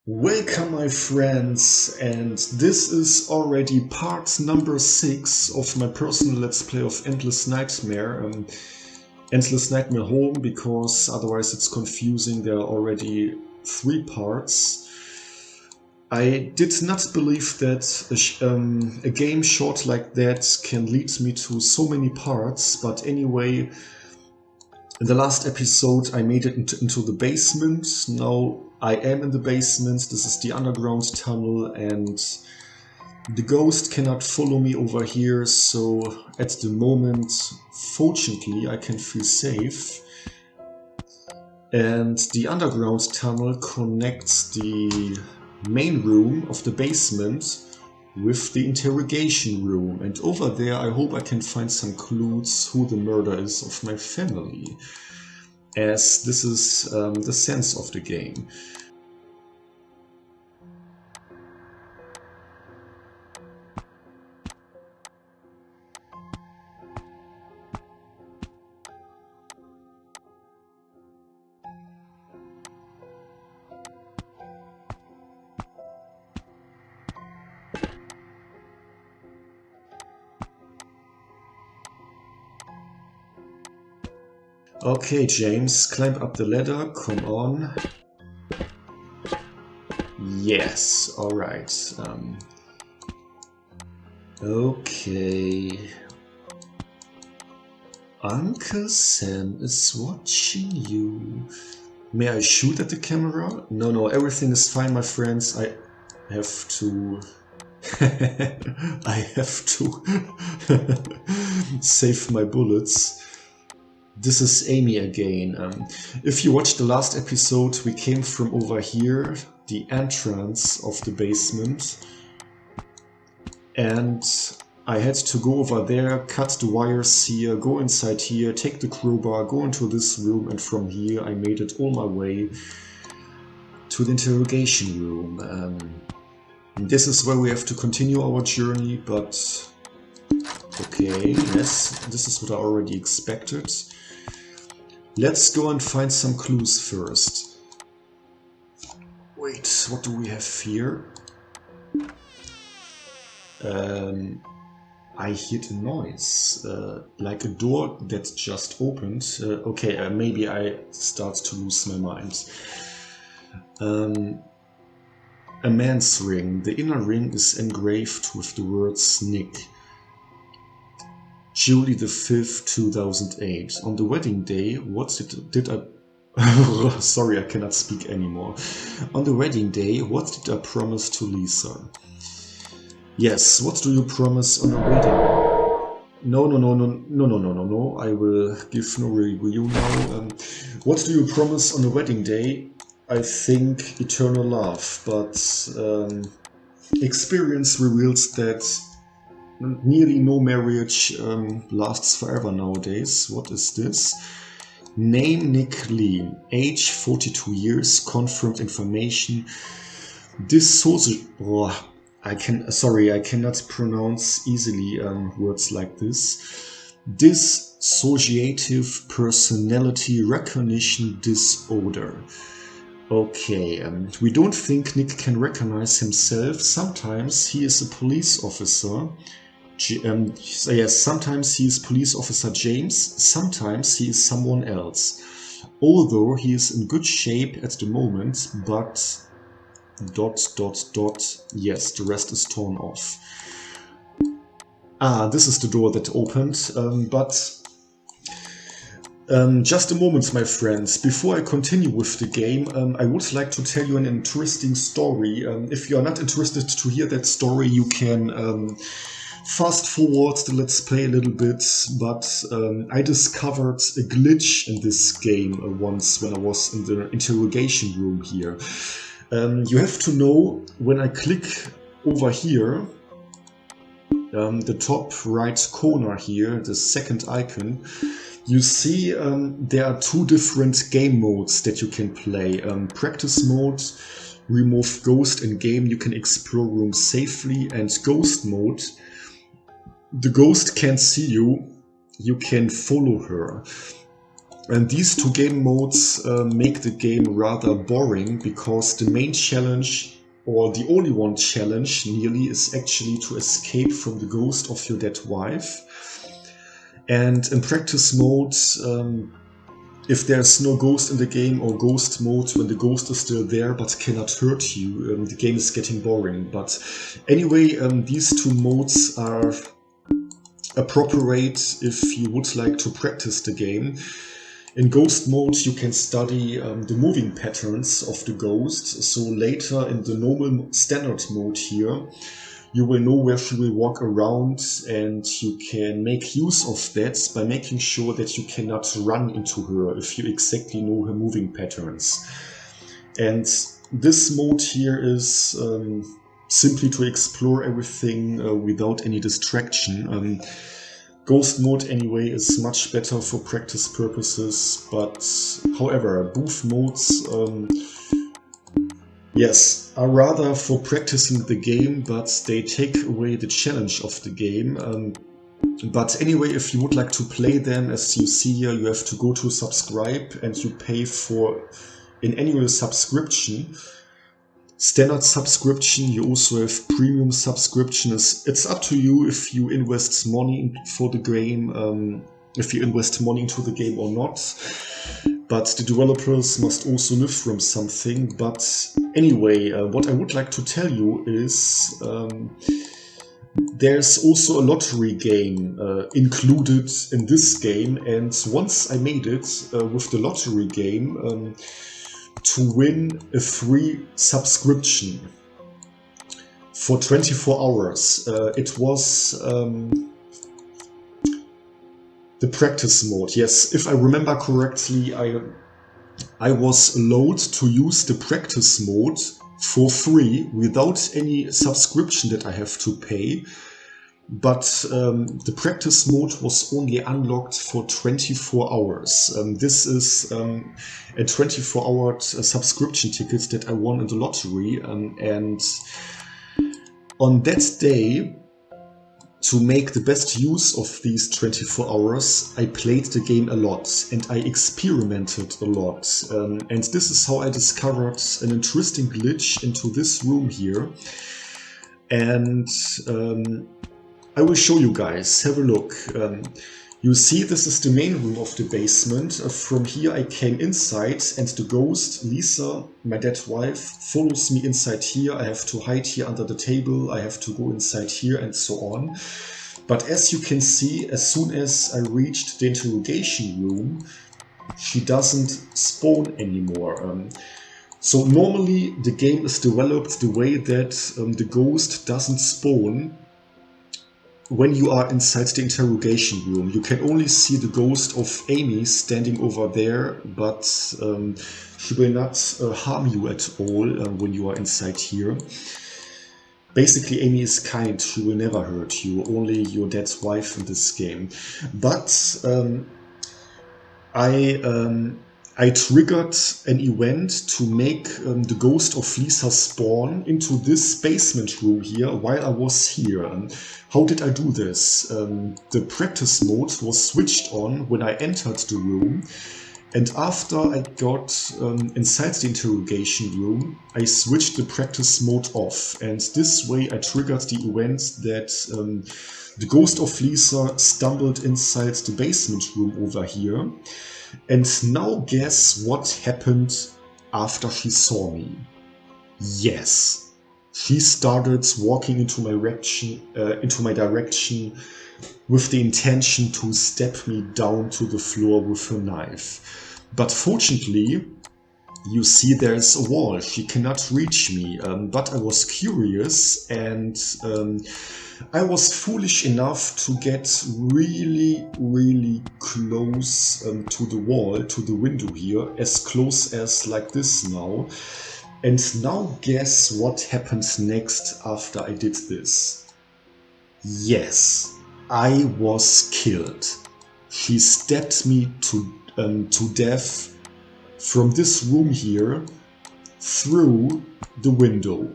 Welcome, my friends, and this is already part number 6 of my personal Let's Play of Endless Nightmare. Endless Nightmare Home, because otherwise it's confusing. There are already 3 parts. I did not believe that a game short like that can lead me to so many parts, but anyway, in the last episode I made it into the basement. Now I am in the basement. This is the underground tunnel, and the ghost cannot follow me over here, so at the moment, fortunately, I can feel safe. And the underground tunnel connects the main room of the basement with the interrogation room, and over there I hope I can find some clues who the murderer is of my family, as this is the sense of the game. Okay, James, climb up the ladder, come on. Yes, alright. Okay. Uncle Sam is watching you. May I shoot at the camera? No, everything is fine, my friends. I have to... I have to save my bullets. This is Amy again. If you watched the last episode, we came from over here, the entrance of the basement, and I had to go over there, cut the wires here, go inside here, take the crowbar, go into this room, and from here I made it all my way to the interrogation room. This is where we have to continue our journey, but okay, yes, this is what I already expected. Let's go and find some clues first. Wait, what do we have here? I hear a noise, like a door that just opened. Okay, maybe I start to lose my mind. A man's ring. The inner ring is engraved with the words Nick. July the 5th, 2008. On the wedding day, what did I... Sorry, I cannot speak anymore. On the wedding day, what did I promise to Lisa? Yes, what do you promise on a wedding? No. I will give no review now. What do you promise on a wedding day? I think eternal love, but experience reveals that nearly no marriage lasts forever nowadays. What is this? Name Nick Lee, age 42 years, confirmed information. I cannot pronounce easily words like this. Dissociative personality recognition disorder. Okay, we don't think Nick can recognize himself. Sometimes he is a police officer. Yes, sometimes he is police officer James, sometimes he is someone else. Although he is in good shape at the moment, but... Yes, the rest is torn off. Ah, this is the door that opened, just a moment, my friends. Before I continue with the game, I would like to tell you an interesting story. If you are not interested to hear that story, you can fast forward the Let's Play a little bit, but I discovered a glitch in this game once when I was in the interrogation room here. You have to know, when I click over here, the top right corner here, the second icon, you see there are 2 different game modes that you can play. Practice mode, remove ghost in game, you can explore rooms safely, and ghost mode, the ghost can't see you, you can follow her. And these two game modes make the game rather boring, because the main challenge, or the only one challenge nearly, is actually to escape from the ghost of your dead wife. And in practice mode, if there's no ghost in the game, or ghost mode when the ghost is still there but cannot hurt you, the game is getting boring. But anyway, these two modes are appropriate if you would like to practice the game. In ghost mode, you can study the moving patterns of the ghost, so later in the normal standard mode here, you will know where she will walk around, and you can make use of that by making sure that you cannot run into her if you exactly know her moving patterns. And this mode here is simply to explore everything without any distraction. Ghost mode anyway is much better for practice purposes, but however, both modes yes, are rather for practicing the game, but they take away the challenge of the game. But anyway, if you would like to play them, as you see here, you have to go to subscribe, and you pay for an annual subscription. Standard subscription, you also have premium subscription. It's up to you if you invest money for the game, if you invest money into the game or not. But the developers must also live from something. But anyway, what I would like to tell you is there's also a lottery game included in this game. And once I made it with the lottery game, to win a free subscription for 24 hours. It was the practice mode. Yes, if I remember correctly, I was allowed to use the practice mode for free without any subscription that I have to pay. But the practice mode was only unlocked for 24 hours. This is a 24-hour subscription ticket that I won in the lottery. And on that day, to make the best use of these 24 hours, I played the game a lot and I experimented a lot. And this is how I discovered an interesting glitch into this room here. And I will show you guys. Have a look. You see, this is the main room of the basement. From here I came inside, and the ghost, Lisa, my dead wife, follows me inside here. I have to hide here under the table. I have to go inside here, and so on. But as you can see, as soon as I reached the interrogation room, she doesn't spawn anymore. So normally the game is developed the way that the ghost doesn't spawn when you are inside the interrogation room. You can only see the ghost of Amy standing over there, but she will not harm you at all when you are inside here. Basically, Amy is kind. She will never hurt you, only your dad's wife in this game. But I triggered an event to make the ghost of Lisa spawn into this basement room here while I was here. How did I do this? The practice mode was switched on when I entered the room, and after I got inside the interrogation room, I switched the practice mode off, and this way I triggered the event that the ghost of Lisa stumbled inside the basement room over here. And now guess what happened after she saw me? Yes, she started walking into my direction with the intention to step me down to the floor with her knife. But fortunately, you see there's a wall. She cannot reach me. But I was curious, and I was foolish enough to get really, really close to the wall, to the window here, as close as like this now. And now guess what happened next after I did this? Yes, I was killed. She stabbed me to death from this room here through the window.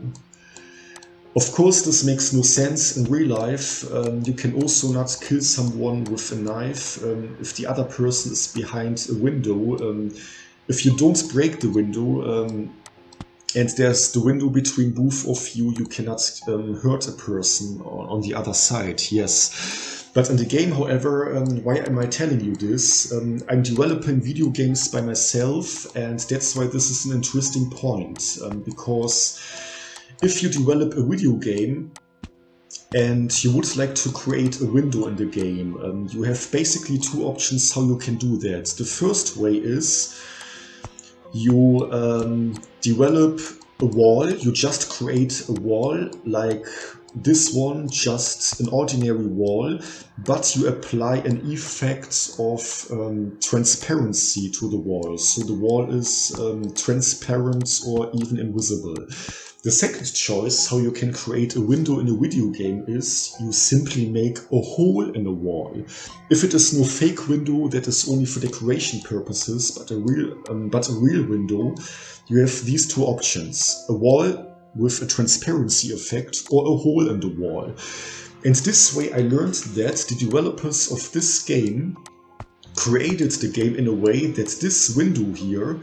Of course, this makes no sense in real life. You can also not kill someone with a knife if the other person is behind a window. If you don't break the window, and there's the window between both of you, you cannot hurt a person on the other side, yes. But in the game, however, why am I telling you this? I'm developing video games by myself, and that's why this is an interesting point. Because if you develop a video game and you would like to create a window in the game, you have basically two options how you can do that. The first way is you develop a wall, you just create a wall like this one, just an ordinary wall, but you apply an effect of transparency to the wall. So the wall is transparent or even invisible. The second choice, how you can create a window in a video game, is you simply make a hole in a wall. If it is no fake window that is only for decoration purposes, but a real window, you have these two options: a wall with a transparency effect or a hole in the wall. And this way I learned that the developers of this game created the game in a way that this window here,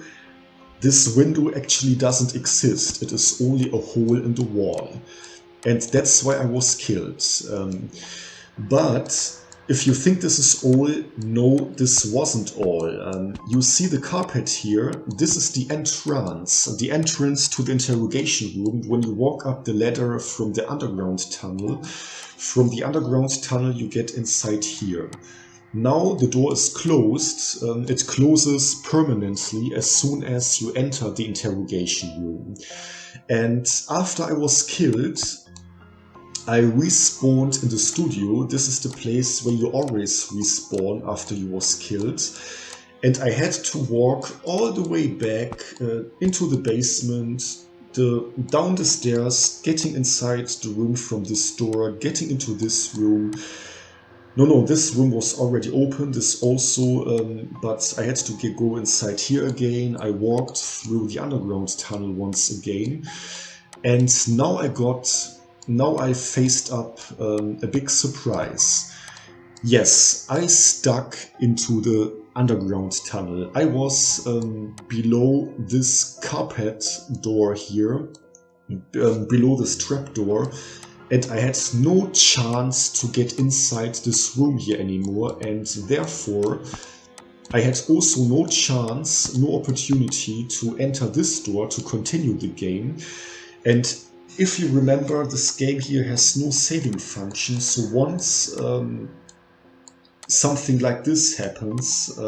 this window actually doesn't exist. It is only a hole in the wall. And that's why I was killed. But if you think this is all, no, this wasn't all. You see the carpet here. This is the entrance to the interrogation room when you walk up the ladder from the underground tunnel. From the underground tunnel you get inside here. Now the door is closed. It closes permanently as soon as you enter the interrogation room. And after I was killed, I respawned in the studio. This is the place where you always respawn after you was killed. And I had to walk all the way back into the basement, down the stairs, getting inside the room from this door, getting into this room. No, this room was already open, this also, but I had to go inside here again. I walked through the underground tunnel once again. And now I faced up a big surprise. Yes, I stuck into the underground tunnel. I was below this carpet door here, below this trap door, and I had no chance to get inside this room here anymore, and therefore I had also no chance, no opportunity to enter this door to continue the game. And if you remember, this game here has no saving function, so once something like this happens,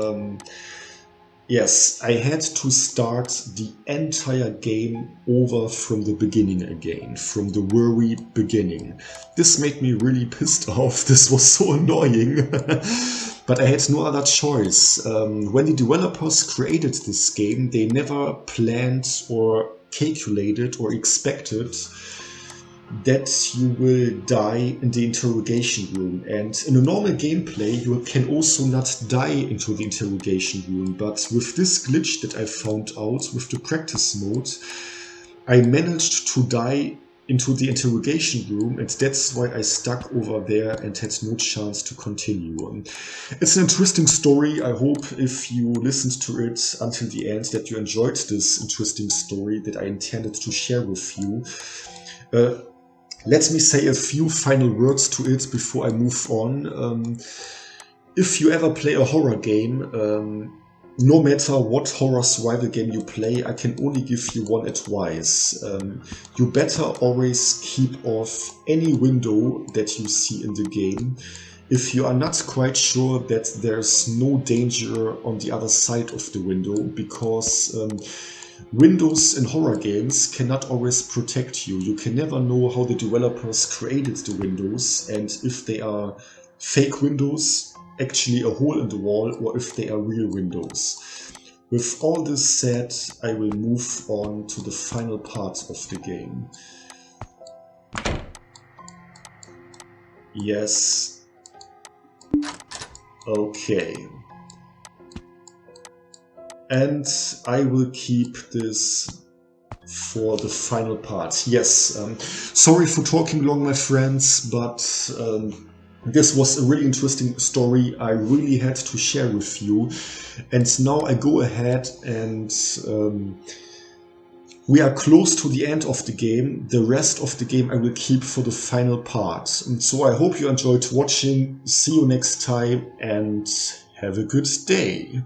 yes, I had to start the entire game over from the beginning again, from the very beginning. This made me really pissed off. This was so annoying. But I had no other choice. When the developers created this game, they never planned or calculated or expected that you will die in the interrogation room. And in a normal gameplay, you can also not die into the interrogation room. But with this glitch that I found out with the practice mode, I managed to die into the interrogation room, and that's why I stuck over there and had no chance to continue. It's an interesting story. I hope if you listened to it until the end that you enjoyed this interesting story that I intended to share with you. Let me say a few final words to it before I move on. If you ever play a horror game, no matter what horror survival game you play, I can only give you one advice. You better always keep off any window that you see in the game. If you are not quite sure that there's no danger on the other side of the window, because windows in horror games cannot always protect you. You can never know how the developers created the windows and if they are fake windows, actually a hole in the wall, or if they are real windows. With all this said, I will move on to the final part of the game. Yes. Okay. And I will keep this for the final part. Yes, sorry for talking long, my friends, but this was a really interesting story I really had to share with you. And now I go ahead and we are close to the end of the game. The rest of the game I will keep for the final part. And so I hope you enjoyed watching. See you next time and have a good day.